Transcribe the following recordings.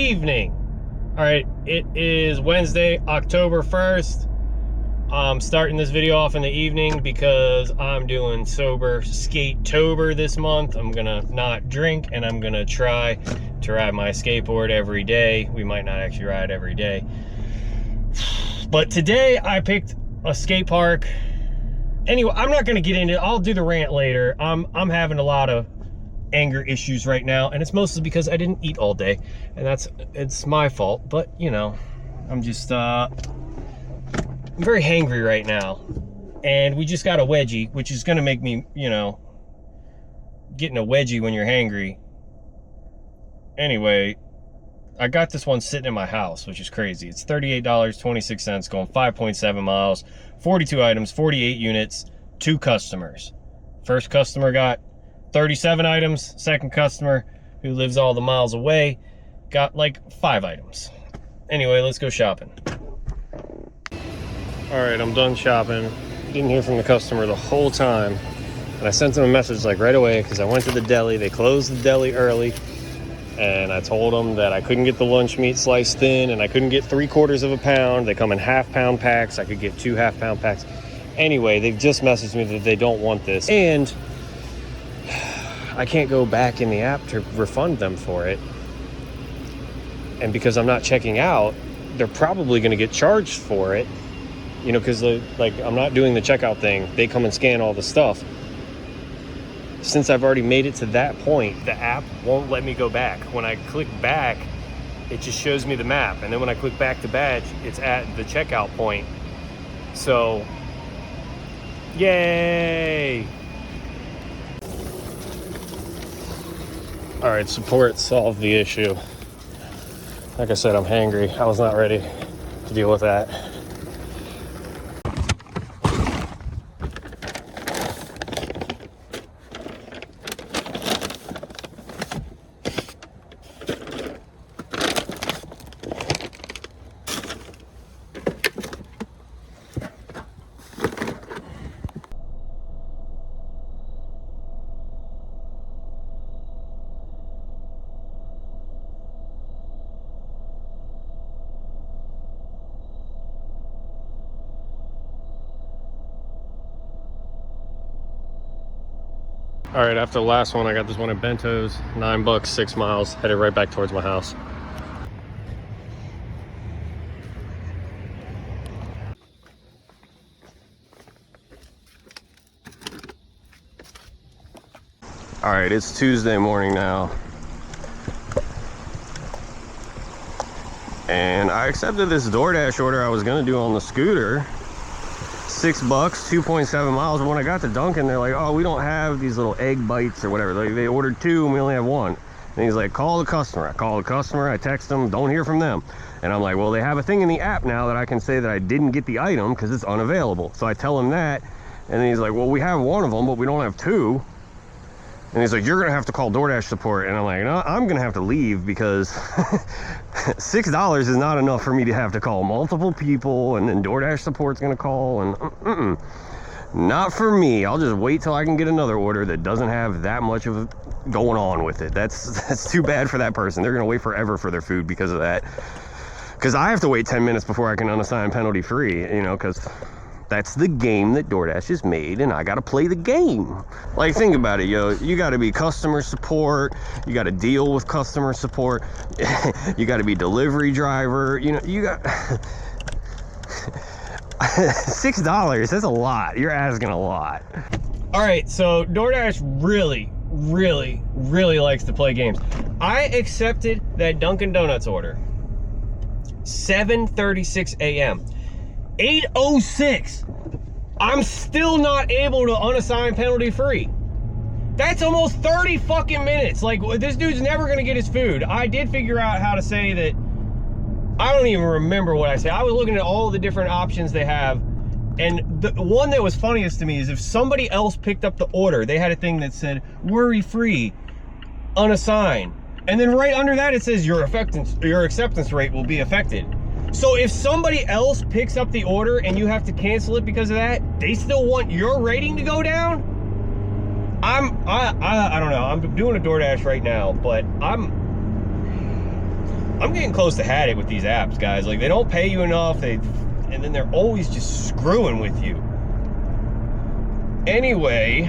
evening. All right, it is Wednesday, October 1st. I'm starting this video off in the evening because I'm doing sober skate-tober this month. I'm gonna not drink and I'm gonna try to ride my skateboard every day. We might not actually ride every day. But today I picked a skate park. Anyway, I'm not gonna get into it. I'll do the rant later. I'm having a lot of anger issues right now, and it's mostly because I didn't eat all day, and it's my fault. But you know, I'm just I'm very hangry right now, and we just got a wedgie, which is gonna make me, you know, getting a wedgie when you're hangry. Anyway, I got this one sitting in my house, which is crazy. It's $38.26, going 5.7 miles, 42 items, 48 units, 2 customers. First customer got 37 items. Second customer, who lives all the miles away, got like 5 items. Anyway, let's go shopping. All right, I'm done shopping. Didn't hear from the customer the whole time. And I sent them a message like right away because I went to the deli. They closed the deli early. And I told them that I couldn't get the lunch meat sliced thin and I couldn't get 3/4 of a pound. They come in half-pound packs. I could get 2 half-pound packs. Anyway, they've just messaged me that they don't want this. And I can't go back in the app to refund them for it. And because I'm not checking out, they're probably going to get charged for it. You know, because like I'm not doing the checkout thing. They come and scan all the stuff. Since I've already made it to that point, the app won't let me go back. When I click back, it just shows me the map. And then when I click back to badge, it's at the checkout point. So, yay! All right, support solved the issue. Like I said, I'm hangry. I was not ready to deal with that. All right, after the last one, I got this one at Bento's, $9, 6 miles, headed right back towards my house. All right, it's Tuesday morning now. And I accepted this DoorDash order I was gonna do on the scooter. $6, 2.7 miles. And when I got to Dunkin', they're like, oh, we don't have these little egg bites or whatever. Like, they ordered 2 and we only have 1. And he's like, call the customer. I call the customer, I text them, don't hear from them. And I'm like, well, they have a thing in the app now that I can say that I didn't get the item because it's unavailable. So I tell him that, and then he's like, well, we have 1 of them, but we don't have 2. And he's like, you're gonna have to call DoorDash support. And I'm like, no, I'm gonna have to leave because $6 is not enough for me to have to call multiple people, and then DoorDash support's gonna call, and not for me. I'll just wait till I can get another order that doesn't have that much of going on with it. That's too bad for that person. They're gonna wait forever for their food because of that. Because I have to wait 10 minutes before I can unassign penalty free, you know, because that's the game that DoorDash has made, and I gotta play the game. Like, think about it, yo. You gotta be customer support. You gotta deal with customer support. You gotta be delivery driver. You know, you got $6. That's a lot. You're asking a lot. All right, so DoorDash really likes to play games. I accepted that Dunkin' Donuts order. 7:36 a.m. 8:06, I'm still not able to unassign penalty free. That's almost 30 fucking minutes. Like, this dude's never gonna get his food. I did figure out how to say that. I don't even remember what I said. I was looking at all the different options they have, and the one that was funniest to me is if somebody else picked up the order, they had a thing that said, worry free, unassigned. And then right under that, it says your acceptance rate will be affected. So if somebody else picks up the order and you have to cancel it because of that, they still want your rating to go down? I don't know. I'm doing a DoorDash right now, but I'm getting close to had it with these apps, guys. Like, they don't pay you enough, and then they're always just screwing with you. Anyway,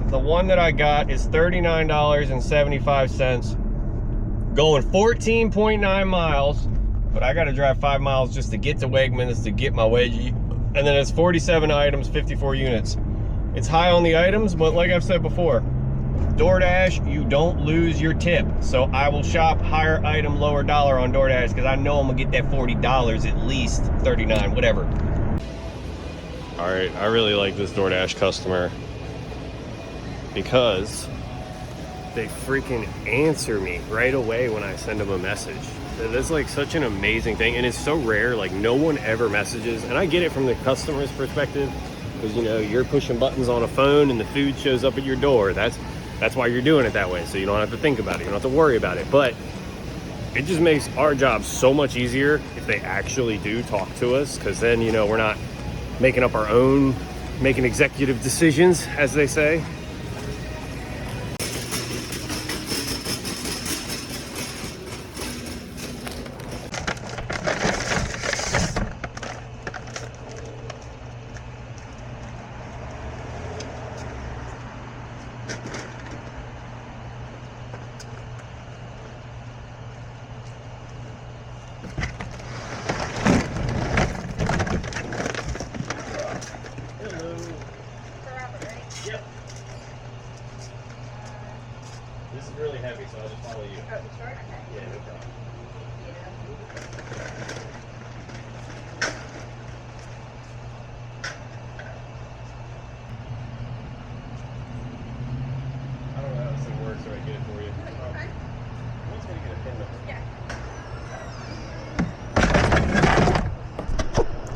the one that I got is $39.75, going 14.9 miles, but I gotta drive 5 miles just to get to Wegmans to get my wedgie. And then it's 47 items, 54 units. It's high on the items, but like I've said before, DoorDash, you don't lose your tip. So I will shop higher item, lower dollar on DoorDash because I know I'm gonna get that $40 at least, 39, whatever. All right, I really like this DoorDash customer because they freaking answer me right away when I send them a message. That's like such an amazing thing, and it's so rare. Like, no one ever messages, and I get it from the customer's perspective because, you know, you're pushing buttons on a phone and the food shows up at your door. That's why you're doing it that way, so you don't have to think about it, you don't have to worry about it. But it just makes our job so much easier if they actually do talk to us, because then, you know, we're not making up our own, making executive decisions, as they say. This is really heavy, so I'll just follow you. Oh, sure? Okay. Yeah, no problem. I don't know how this thing works, so I get it for you. Okay. I'm just gonna get a pin number. Yeah.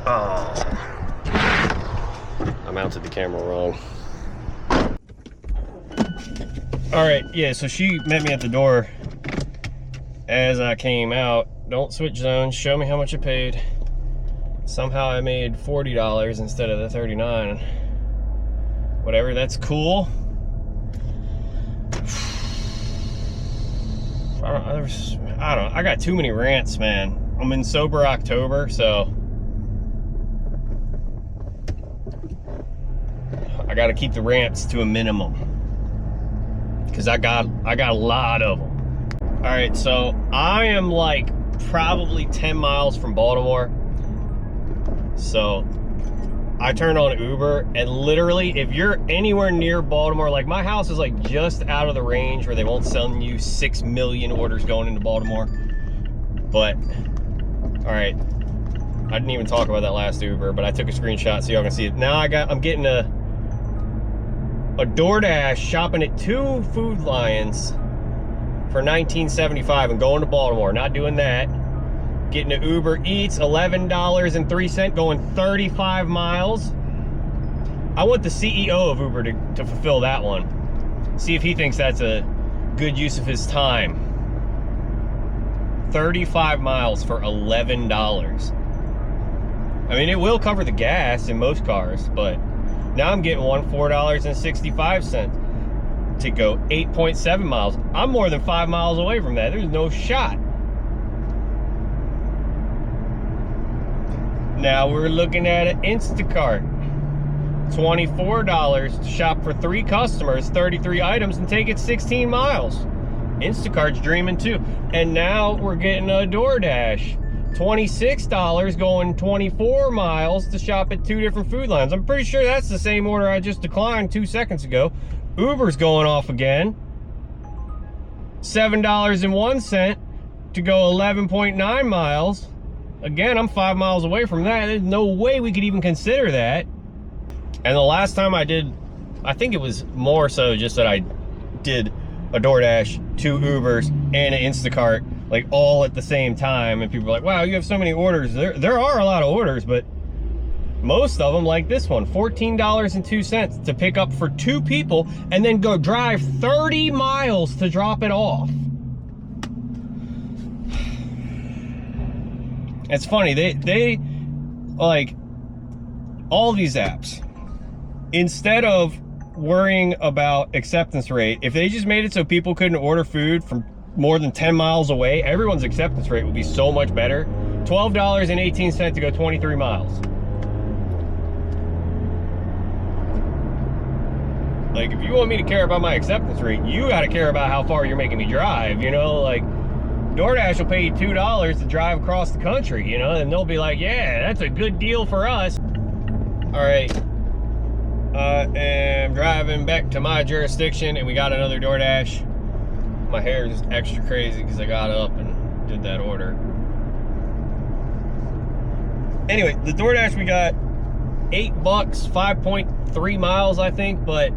Oh. I mounted the camera wrong. All right, yeah, so she met me at the door as I came out. Don't switch zones, show me how much you paid. Somehow I made $40 instead of the 39. Whatever, that's cool. I don't know, I got too many rants, man. I'm in sober October, so I gotta keep the rants to a minimum, because I got a lot of them. All right, so I am like probably 10 miles from Baltimore. So I turned on Uber, and literally if you're anywhere near Baltimore, like my house is like just out of the range where they won't send you 6 million orders going into Baltimore. But all right, I didn't even talk about that last Uber, but I took a screenshot so y'all can see it. Now I'm getting a DoorDash, shopping at 2 Food Lions for $19.75 and going to Baltimore. Not doing that. Getting an Uber Eats, $11.03, going 35 miles. I want the CEO of Uber to fulfill that one. See if he thinks that's a good use of his time. 35 miles for $11. I mean, it will cover the gas in most cars, but now I'm getting one $4.65 to go 8.7 miles. I'm more than 5 miles away from that. There's no shot. Now we're looking at an Instacart. $24 to shop for 3 customers, 33 items, and take it 16 miles. Instacart's dreaming too. And now we're getting a DoorDash. $26 going 24 miles to shop at 2 different Food Lions. I'm pretty sure that's the same order I just declined 2 seconds ago. Uber's going off again. $7.01 to go 11.9 miles. Again, I'm 5 miles away from that. There's no way we could even consider that. And the last time I did, I think it was more so just that I did a DoorDash, 2 Ubers, and an Instacart, like all at the same time. And people were like, wow, you have so many orders. There are a lot of orders, but most of them, like this one, $14.02 to pick up for 2 people and then go drive 30 miles to drop it off. It's funny, they like all these apps, instead of worrying about acceptance rate, if they just made it so people couldn't order food from more than 10 miles away, everyone's acceptance rate would be so much better. $12.18 to go 23 miles. Like, if you want me to care about my acceptance rate, you got to care about how far you're making me drive, you know? Like, DoorDash will pay you $2 to drive across the country, you know? And they'll be like, yeah, that's a good deal for us. All right, I am driving back to my jurisdiction, and we got another DoorDash. My hair is extra crazy because I got up and did that order. Anyway, the DoorDash we got, $8, 5.3 miles, I think, but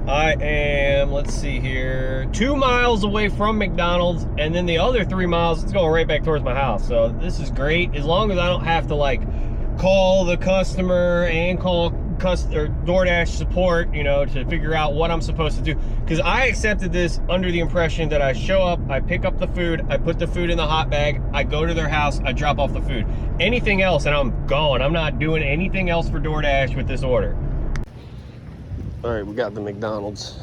I am, let's see here, 2 miles away from McDonald's, and then the other 3 miles, it's going right back towards my house. So this is great, as long as I don't have to like call the customer and call DoorDash support, you know, to figure out what I'm supposed to do. Because I accepted this under the impression that I show up, I pick up the food, I put the food in the hot bag, I go to their house, I drop off the food. Anything else and I'm gone. I'm not doing anything else for DoorDash with this order. All right, we got the McDonald's.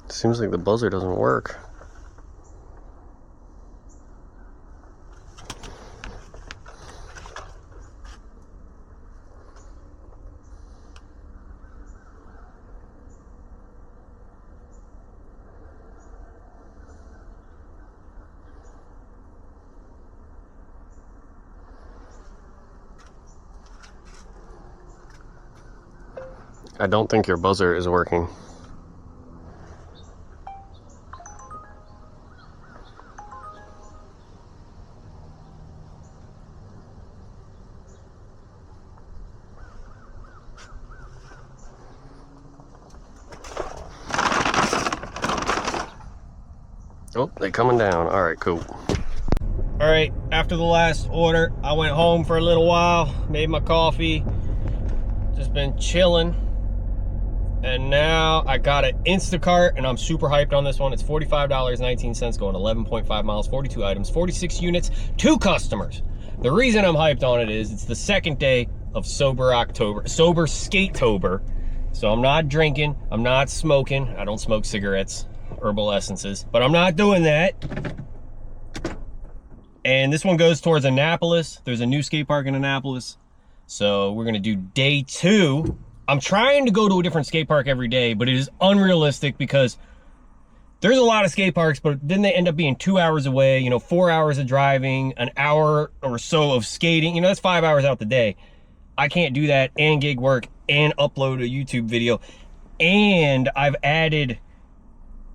Seems like the buzzer doesn't work. I don't think your buzzer is working. Oh, they're coming down. All right, cool. All right, after the last order, I went home for a little while, made my coffee, just been chilling. And now I got an Instacart, and I'm super hyped on this one. It's $45.19 going 11.5 miles, 42 items, 46 units, 2 customers. The reason I'm hyped on it is it's the second day of Sober Skate-tober. So I'm not drinking, I'm not smoking. I don't smoke cigarettes, herbal essences, but I'm not doing that. And this one goes towards Annapolis. There's a new skate park in Annapolis. So we're gonna do day 2. I'm trying to go to a different skate park every day, but it is unrealistic because there's a lot of skate parks, but then they end up being 2 hours away, you know, 4 hours of driving, an hour or so of skating, you know, that's 5 hours out the day. I can't do that and gig work and upload a YouTube video. And I've added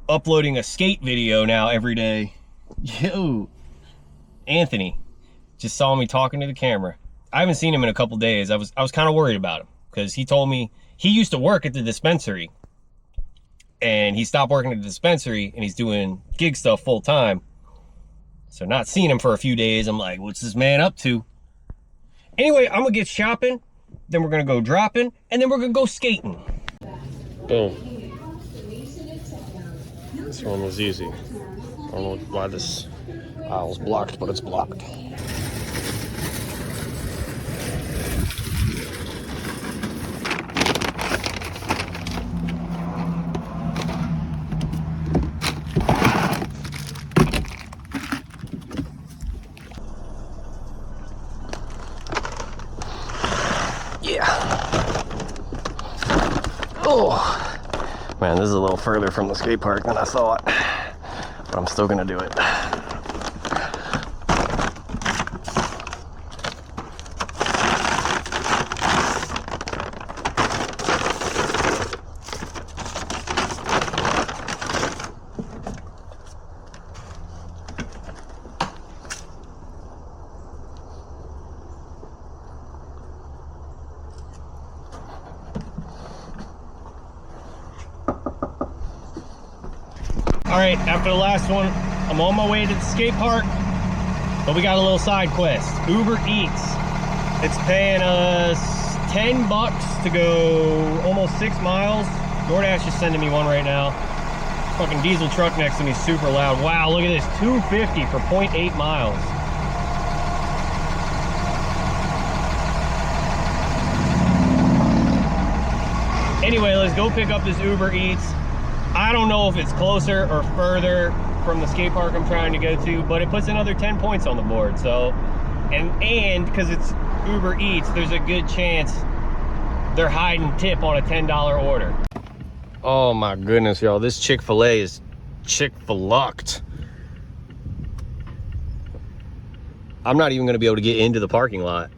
uploading a skate video now every day. Yo, Anthony just saw me talking to the camera. I haven't seen him in a couple days. I was kind of worried about him because he told me he used to work at the dispensary and he stopped working at the dispensary and he's doing gig stuff full time. So not seeing him for a few days, I'm like, what's this man up to? Anyway, I'm gonna get shopping, then we're gonna go dropping, and then we're gonna go skating. Boom. This one was easy. I don't know why this aisle's blocked, but it's blocked. Yeah. Oh, man, this is a little further from the skate park than I thought, but I'm still gonna do it. right, after the last one, I'm on my way to the skate park, but we got a little side quest. Uber Eats. It's paying us 10 bucks to go almost 6 miles. DoorDash is sending me one right now. Fucking diesel truck next to me, super loud. Wow, look at this, $2.50 for 0.8 miles. Anyway, let's go pick up this Uber Eats. I don't know if it's closer or further from the skate park I'm trying to go to, but it puts another 10 points on the board. So, and because it's Uber Eats, there's a good chance they're hiding tip on a $10 order. Oh my goodness, y'all, this Chick-fil-A is Chick-fil-ucked. I'm not even gonna be able to get into the parking lot.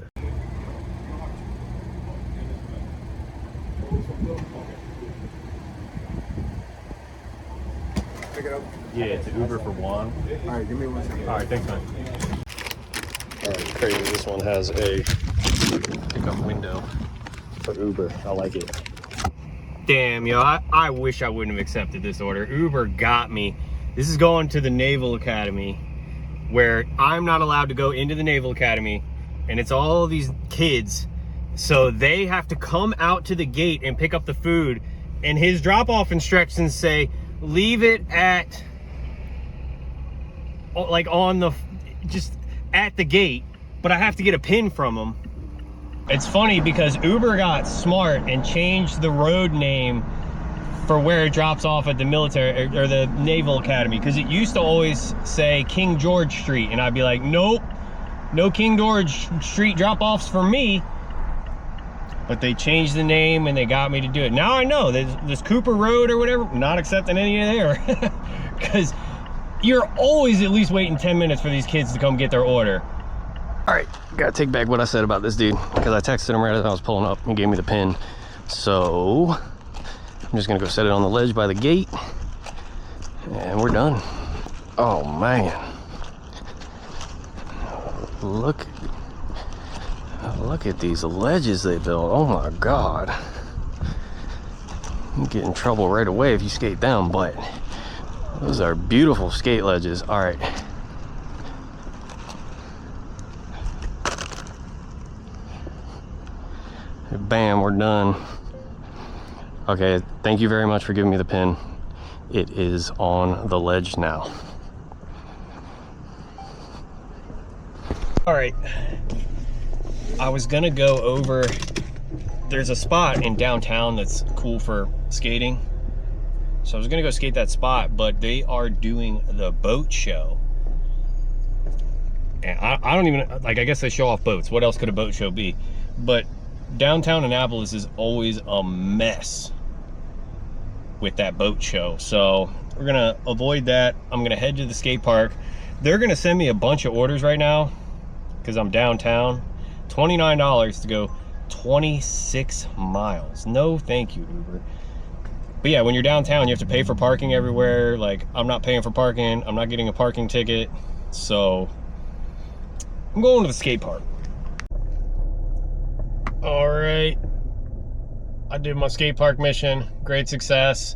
Pick it up. Yeah, it's an Uber for one. All right, give me 1 second. All right, thanks, man. All right, crazy. This one has a pickup window for Uber. I like it. Damn, yo, I wish I wouldn't have accepted this order. Uber got me. This is going to the Naval Academy, where I'm not allowed to go into the Naval Academy, and it's all these kids. So they have to come out to the gate and pick up the food, and his drop-off instructions say, leave it at, like on the, just at the gate, but I have to get a pin from him. It's funny because Uber got smart and changed the road name for where it drops off at the military or the Naval Academy, because it used to always say King George Street, and I'd be like, nope, no King George Street drop-offs for me. But they changed the name and they got me to do it. Now I know this Cooper Road or whatever, not accepting any of there, because you're always at least waiting 10 minutes for these kids to come get their order. All right, gotta take back what I said about this dude, because I texted him right as I was pulling up. He gave me the pin. So I'm just gonna go set it on the ledge by the gate, and we're done. Oh man, look at these ledges they built. Oh my God. You get in trouble right away if you skate down, but those are beautiful skate ledges. All right. Bam, we're done. Okay, thank you very much for giving me the pin. It is on the ledge now. All right. I was gonna go over, there's a spot in downtown that's cool for skating. So I was gonna go skate that spot, but they are doing the boat show. And I don't even, like, I guess they show off boats. What else could a boat show be? But downtown Annapolis is always a mess with that boat show. So we're gonna avoid that. I'm gonna head to the skate park. They're gonna send me a bunch of orders right now because I'm downtown. $29 to go 26 miles. No, thank you, Uber. But yeah, when you're downtown, you have to pay for parking everywhere. Like, I'm not paying for parking. I'm not getting a parking ticket. So I'm going to the skate park. All right. I did my skate park mission. Great success.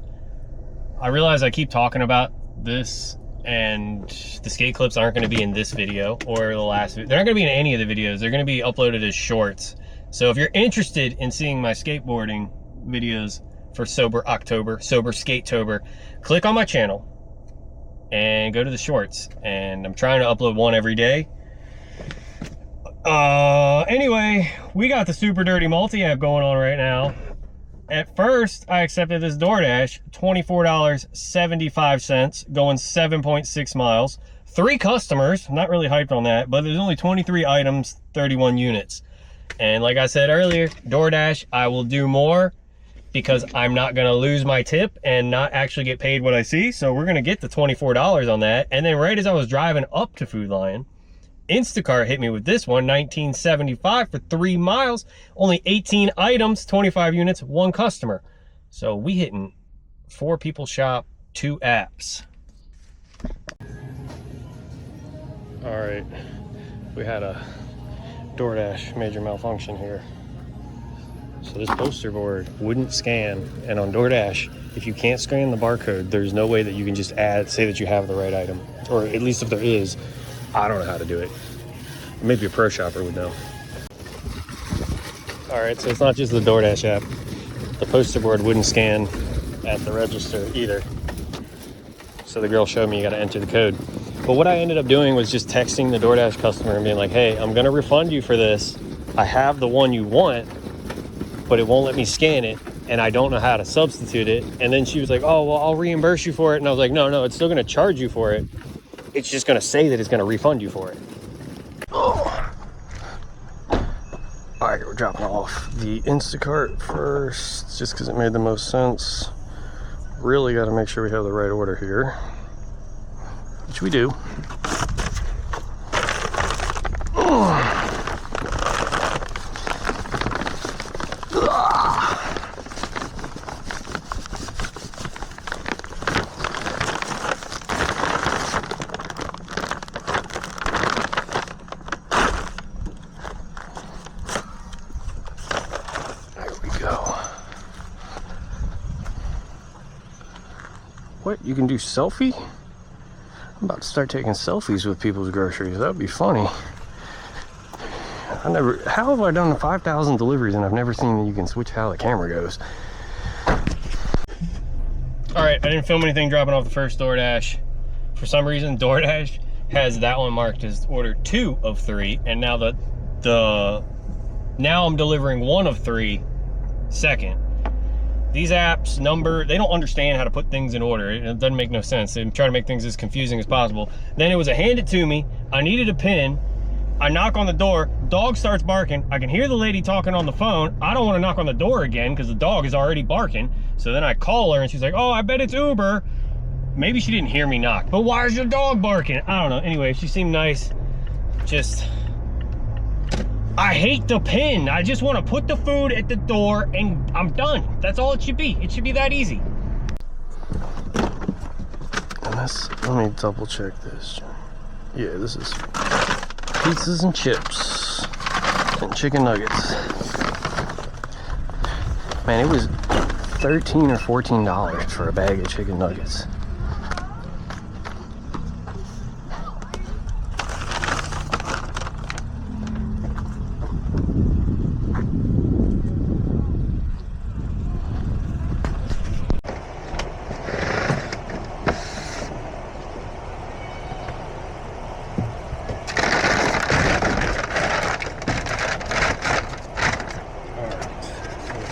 I realize I keep talking about this, and the skate clips aren't going to be in this video or the last video. They're not going to be in any of the videos. They're going to be uploaded as shorts. So if you're interested in seeing my skateboarding videos for Sober October, Sober Skate-tober, click on my channel and go to the shorts. And I'm trying to upload one every day. Anyway, we got the Super Dirty Multi-app going on right now. At first, I accepted this DoorDash, $24.75, going 7.6 miles. 3 customers, not really hyped on that, but there's only 23 items, 31 units. And like I said earlier, DoorDash, I will do more because I'm not gonna lose my tip and not actually get paid what I see. So we're gonna get the $24 on that. And then right as I was driving up to Food Lion, Instacart hit me with this one, $19.75 for 3 miles, only 18 items, 25 units, 1 customer. So we hitting 4 people shop, 2 apps. All right, we had a DoorDash major malfunction here. So this poster board wouldn't scan, and on DoorDash, if you can't scan the barcode, there's no way that you can just say that you have the right item. Or at least if there is, I don't know how to do it. Maybe a pro shopper would know. All right, so it's not just the DoorDash app. The poster board wouldn't scan at the register either. So the girl showed me you gotta enter the code. But what I ended up doing was just texting the DoorDash customer and being like, hey, I'm gonna refund you for this. I have the one you want, but it won't let me scan it, and I don't know how to substitute it. And then she was like, oh, well, I'll reimburse you for it. And I was like, no, it's still gonna charge you for it. It's just gonna say that it's gonna refund you for it. Oh. All right, we're dropping off the Instacart first, just because it made the most sense. Really got to make sure we have the right order here, which we do. What? You can do selfie? I'm about to start taking selfies with people's groceries. That would be funny. How have I done 5,000 deliveries and I've never seen that you can switch how the camera goes? All right, I didn't film anything dropping off the first DoorDash. For some reason, DoorDash has that one marked as order 2 of 3, and now now I'm delivering 1 of 3 second. These apps they don't understand how to put things in order. It doesn't make no sense. They try to make things as confusing as possible. Then it was a hand it to me. I needed a pin. I knock on the door, dog starts barking. I can hear the lady talking on the phone. I don't want to knock on the door again because the dog is already barking. So then I call her and she's like, oh, I bet it's Uber. Maybe she didn't hear me knock, but why is your dog barking? I don't know. Anyway, she seemed nice. I hate the pin. I just want to put the food at the door and I'm done. That's all it should be. It should be that easy. And let me double check this. Yeah, this is pizzas and chips and chicken nuggets. Man, it was $13 or $14 for a bag of chicken nuggets.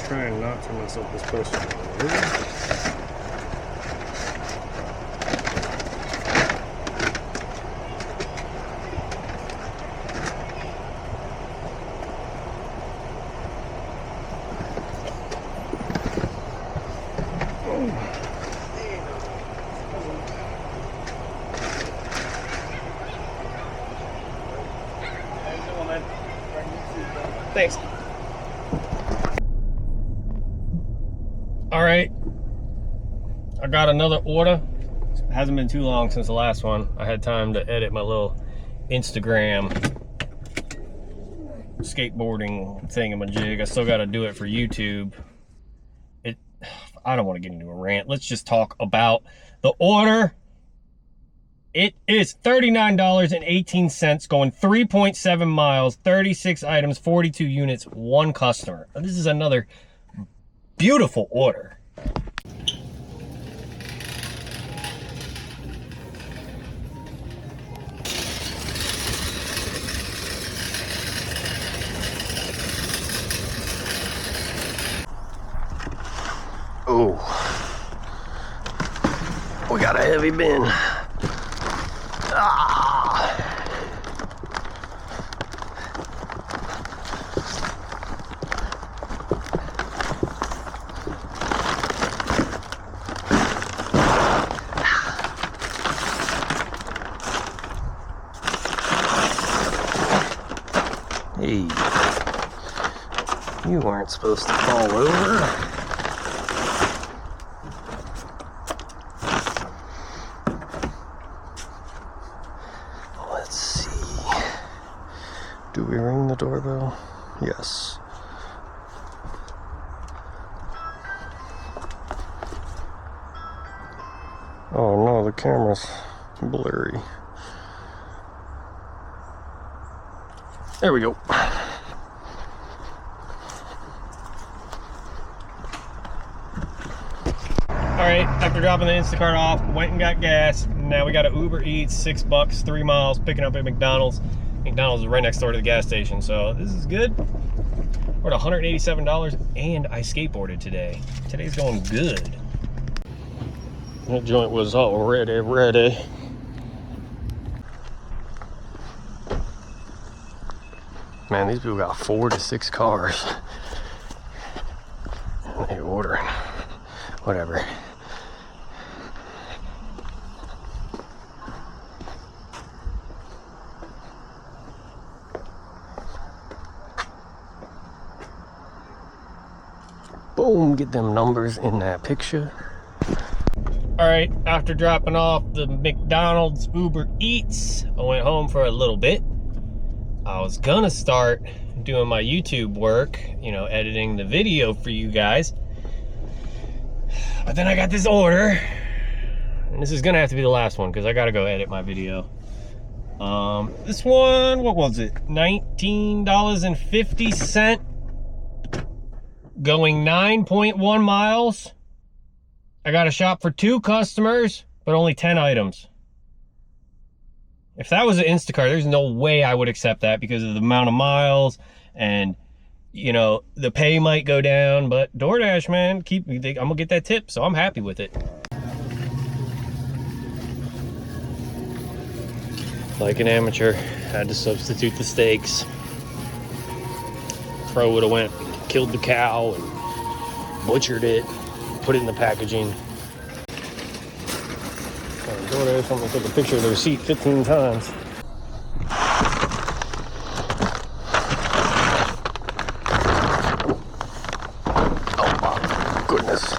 Trying not to mess up this poster. Thanks. All right, I got another order. It hasn't been too long since the last one. I had time to edit my little Instagram skateboarding thingamajig. I still got to do it for YouTube. I don't want to get into a rant. Let's just talk about the order. It is $39.18, going 3.7 miles, 36 items, 42 units, 1 customer. This is another beautiful order. Oh, we got a heavy bin. Hey, you weren't supposed to fall over. Let's see. Do we ring the doorbell? Yes. camera's blurry. There we go. Alright, after dropping the Instacart off, went and got gas. Now we got an Uber Eats, $6, 3 miles, picking up at McDonald's. McDonald's is right next door to the gas station, so this is good. We're at $187, and I skateboarded today. Today's going good. That joint was already ready. Man, these people got 4 to 6 cars. And they ordering. Whatever. Boom, get them numbers in that picture. All right, after dropping off the McDonald's Uber Eats, I went home for a little bit. I was gonna start doing my YouTube work, you know, editing the video for you guys. But then I got this order, and this is gonna have to be the last one because I gotta go edit my video. This one, what was it? $19.50. Going 9.1 miles. I got to shop for 2 customers, but only 10 items. If that was an Instacart, there's no way I would accept that because of the amount of miles and, you know, the pay might go down. But DoorDash, man, I'm gonna get that tip, so I'm happy with it. Like an amateur, had to substitute the steaks. Pro would have went, killed the cow and butchered it, put it in the packaging. DoorDash, I'm gonna take a picture of the receipt 15 times. Oh my goodness.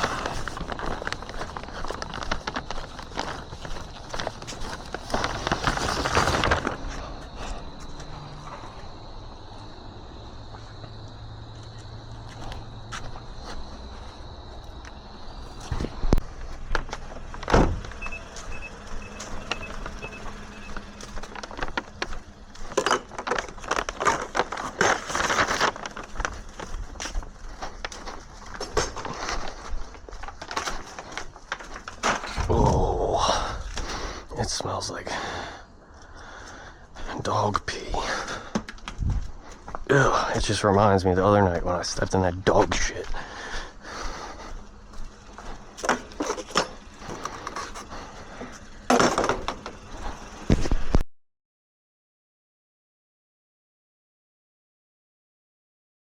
Oh, it smells like dog pee. Ugh, it just reminds me of the other night when I stepped in that dog shit.